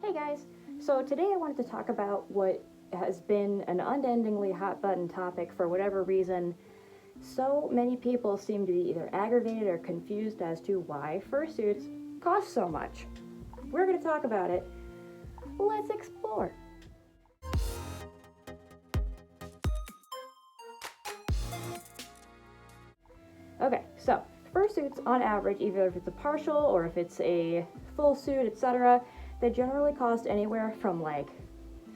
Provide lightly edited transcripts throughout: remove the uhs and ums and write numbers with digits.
Hey guys! So today I wanted to talk about what has been an unendingly hot button topic for whatever reason. So many people seem to be either aggravated or confused as to why fursuits cost so much. We're going to talk about it. Let's explore. Okay, so fursuits on average, either if it's a partial or if it's a full suit, etc., they generally cost anywhere from like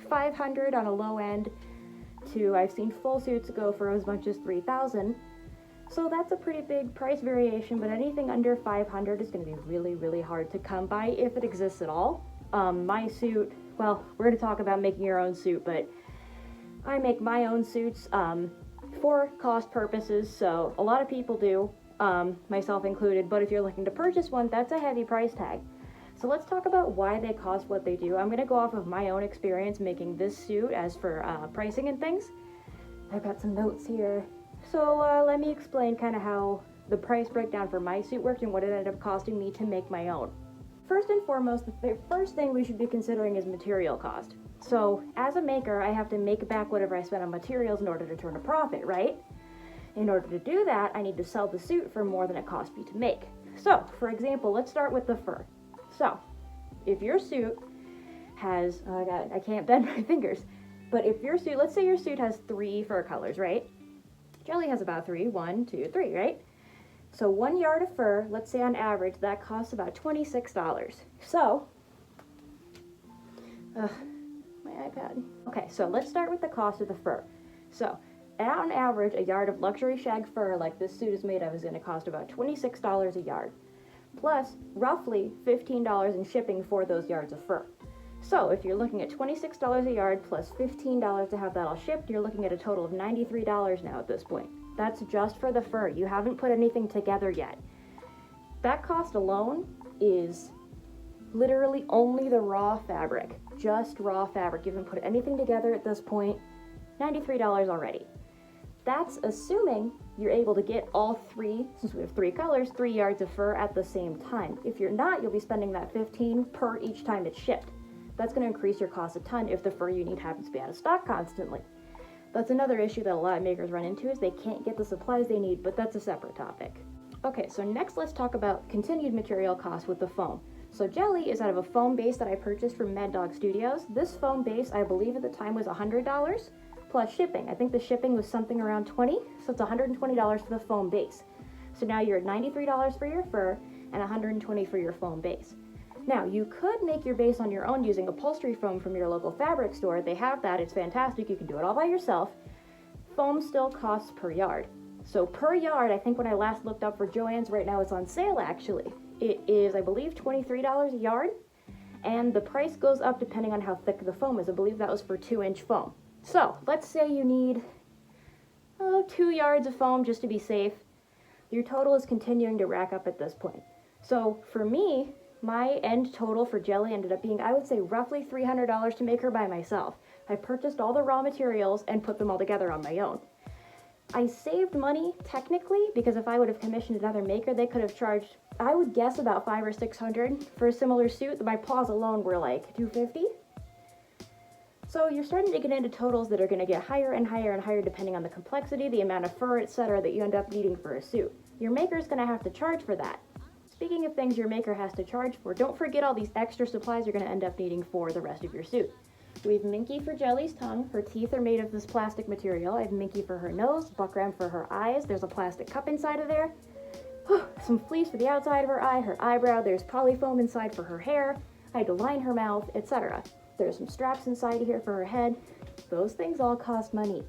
$500 on a low end to I've seen full suits go for as much as $3,000. So that's a pretty big price variation, but anything under $500 is going to be really, really hard to come by if it exists at all. My suit, well, we're going to talk about making your own suit, but I make my own suits for cost purposes, so a lot of people do, myself included, but if you're looking to purchase one, that's a heavy price tag. So let's talk about why they cost what they do. I'm going to go off of my own experience making this suit as for pricing and things. I've got some notes here. So let me explain kind of how the price breakdown for my suit worked and what it ended up costing me to make my own. First and foremost, the first thing we should be considering is material cost. So as a maker, I have to make back whatever I spent on materials in order to turn a profit, right? In order to do that, I need to sell the suit for more than it cost me to make. So, for example, let's start with the fur. So, if your suit has, oh god, I can't bend my fingers, but if your suit, let's say your suit has 3 fur colors, right? Jelly has about 3, 1, 2, 3, right? So 1 yard of fur, let's say on average, that costs about $26. So, my iPad. Okay, so let's start with the cost of the fur. So, on average, a yard of luxury shag fur like this suit is made of is going to cost about $26 a yard. Plus roughly $15 in shipping for those yards of fur. So if you're looking at $26 a yard plus $15 to have that all shipped, you're looking at a total of $93 now at this point. That's just for the fur. You haven't put anything together yet. That cost alone is literally only the raw fabric. Just raw fabric. You haven't put anything together at this point. $93 already. That's assuming you're able to get all 3, since we have 3 colors, 3 yards of fur at the same time. If you're not, you'll be spending that $15 per each time it's shipped. That's going to increase your cost a ton if the fur you need happens to be out of stock constantly. That's another issue that a lot of makers run into is they can't get the supplies they need, but that's a separate topic. Okay, so next let's talk about continued material costs with the foam. So Jelly is out of a foam base that I purchased from Mad Dog Studios. This foam base, I believe at the time, was $100. Plus shipping. I think the shipping was something around $20, so it's $120 for the foam base. So now you're at $93 for your fur and $120 for your foam base. Now, you could make your base on your own using upholstery foam from your local fabric store. They have that. It's fantastic. You can do it all by yourself. Foam still costs per yard. So per yard, I think when I last looked up for Joann's, right now it's on sale actually. It is, I believe, $23 a yard, and the price goes up depending on how thick the foam is. I believe that was for 2-inch foam. So, let's say you need 2 yards of foam just to be safe. Your total is continuing to rack up at this point. So, for me, my end total for Jelly ended up being, I would say, roughly $300 to make her by myself. I purchased all the raw materials and put them all together on my own. I saved money, technically, because if I would have commissioned another maker, they could have charged, I would guess, about $500 or $600 for a similar suit. My paws alone were like $250. So you're starting to get into totals that are going to get higher and higher and higher depending on the complexity, the amount of fur, etc. that you end up needing for a suit. Your maker's going to have to charge for that. Speaking of things your maker has to charge for, don't forget all these extra supplies you're going to end up needing for the rest of your suit. We have Minky for Jelly's tongue. Her teeth are made of this plastic material. I have Minky for her nose, Buckram for her eyes. There's a plastic cup inside of there. Some fleece for the outside of her eye, her eyebrow. There's polyfoam inside for her hair. I had to line her mouth, etc. There's some straps inside here for her head. Those things all cost money.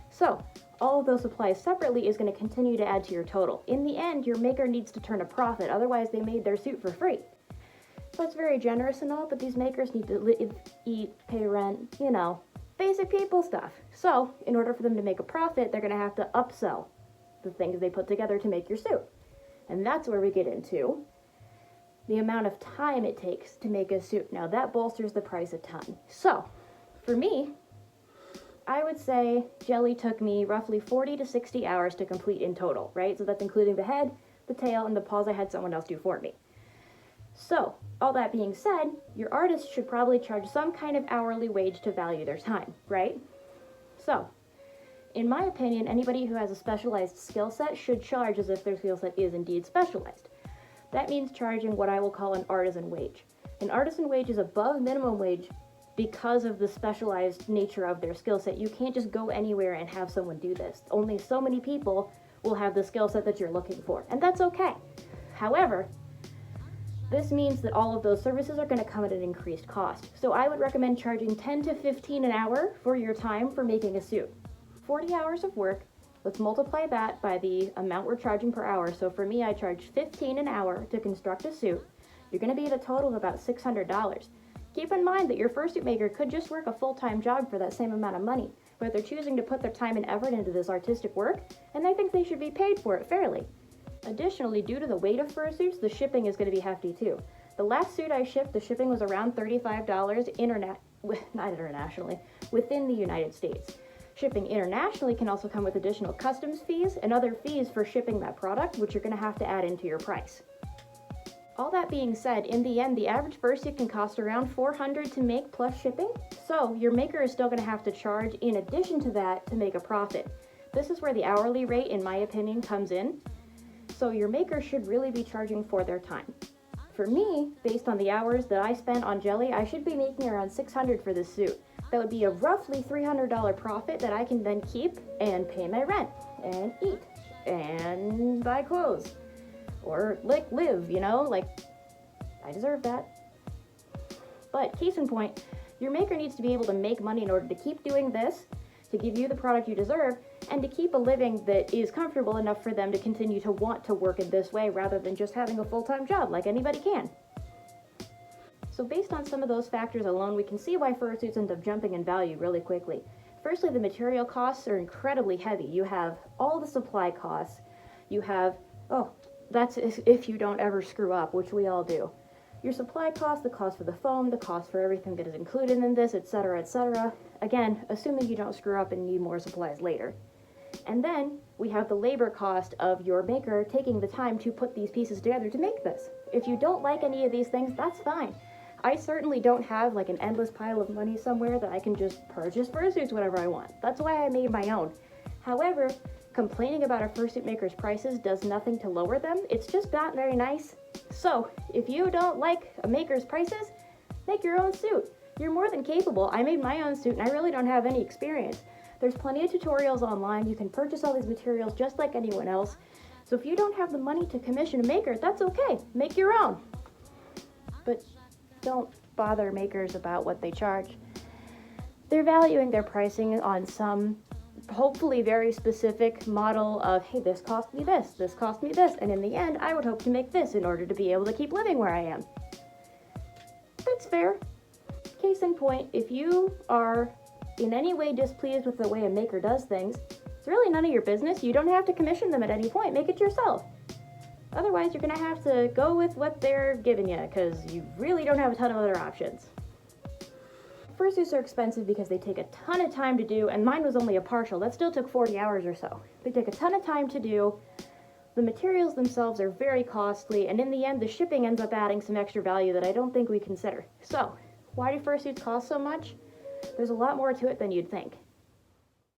So, all of those supplies separately is going to continue to add to your total. In the end, your maker needs to turn a profit, otherwise they made their suit for free. That's very generous and all, but these makers need to live, eat, pay rent, you know, basic people stuff. So, in order for them to make a profit, they're going to have to upsell the things they put together to make your suit. And that's where we get into the amount of time it takes to make a suit. Now that bolsters the price a ton. So, for me, I would say Jelly took me roughly 40 to 60 hours to complete in total, right? So that's including the head, the tail, and the paws I had someone else do for me. So, all that being said, your artist should probably charge some kind of hourly wage to value their time, right? So, in my opinion, anybody who has a specialized skill set should charge as if their skill set is indeed specialized. That means charging what I will call an artisan wage. An artisan wage is above minimum wage because of the specialized nature of their skill set. You can't just go anywhere and have someone do this. Only so many people will have the skill set that you're looking for, and that's okay. However, this means that all of those services are going to come at an increased cost. So I would recommend charging $10 to $15 an hour for your time for making a suit. 40 hours of work, let's multiply that by the amount we're charging per hour. So for me, I charge $15 an hour to construct a suit. You're going to be at a total of about $600. Keep in mind that your fursuit maker could just work a full-time job for that same amount of money, but they're choosing to put their time and effort into this artistic work, and I think they should be paid for it fairly. Additionally, due to the weight of fursuits, the shipping is going to be hefty too. The last suit I shipped, the shipping was around $35 not internationally, within the United States. Shipping internationally can also come with additional customs fees and other fees for shipping that product, which you're going to have to add into your price. All that being said, in the end, the average fursuit can cost around $400 to make plus shipping, so your maker is still going to have to charge in addition to that to make a profit. This is where the hourly rate, in my opinion, comes in, so your maker should really be charging for their time. For me, based on the hours that I spent on jelly, I should be making around $600 for this suit. That would be a roughly $300 profit that I can then keep and pay my rent, and eat, and buy clothes. Or, like, live, you know, like, I deserve that. But, case in point, your maker needs to be able to make money in order to keep doing this, to give you the product you deserve, and to keep a living that is comfortable enough for them to continue to want to work in this way rather than just having a full-time job like anybody can. So based on some of those factors alone, we can see why fursuits end up jumping in value really quickly. Firstly, the material costs are incredibly heavy. You have all the supply costs. You have, that's if you don't ever screw up, which we all do. Your supply cost, the cost for the foam, the cost for everything that is included in this, etc., etc. Again, assuming you don't screw up and need more supplies later. And then we have the labor cost of your maker taking the time to put these pieces together to make this. If you don't like any of these things, that's fine. I certainly don't have like an endless pile of money somewhere that I can just purchase fursuits whenever I want. That's why I made my own. However, complaining about a fursuit maker's prices does nothing to lower them. It's just not very nice. So, if you don't like a maker's prices, make your own suit. You're more than capable. I made my own suit and I really don't have any experience. There's plenty of tutorials online. You can purchase all these materials just like anyone else. So if you don't have the money to commission a maker, that's okay. Make your own. But don't bother makers about what they charge. They're valuing their pricing on some hopefully very specific model of, hey, this cost me this cost me this, and in the end, I would hope to make this in order to be able to keep living where I am. That's fair. Case in point, if you are in any way displeased with the way a maker does things, it's really none of your business. You don't have to commission them at any point. Make it yourself. Otherwise, you're going to have to go with what they're giving you, because you really don't have a ton of other options. Fursuits are expensive because they take a ton of time to do, and mine was only a partial. That still took 40 hours or so. They take a ton of time to do. The materials themselves are very costly, and in the end, the shipping ends up adding some extra value that I don't think we consider. So, why do fursuits cost so much? There's a lot more to it than you'd think.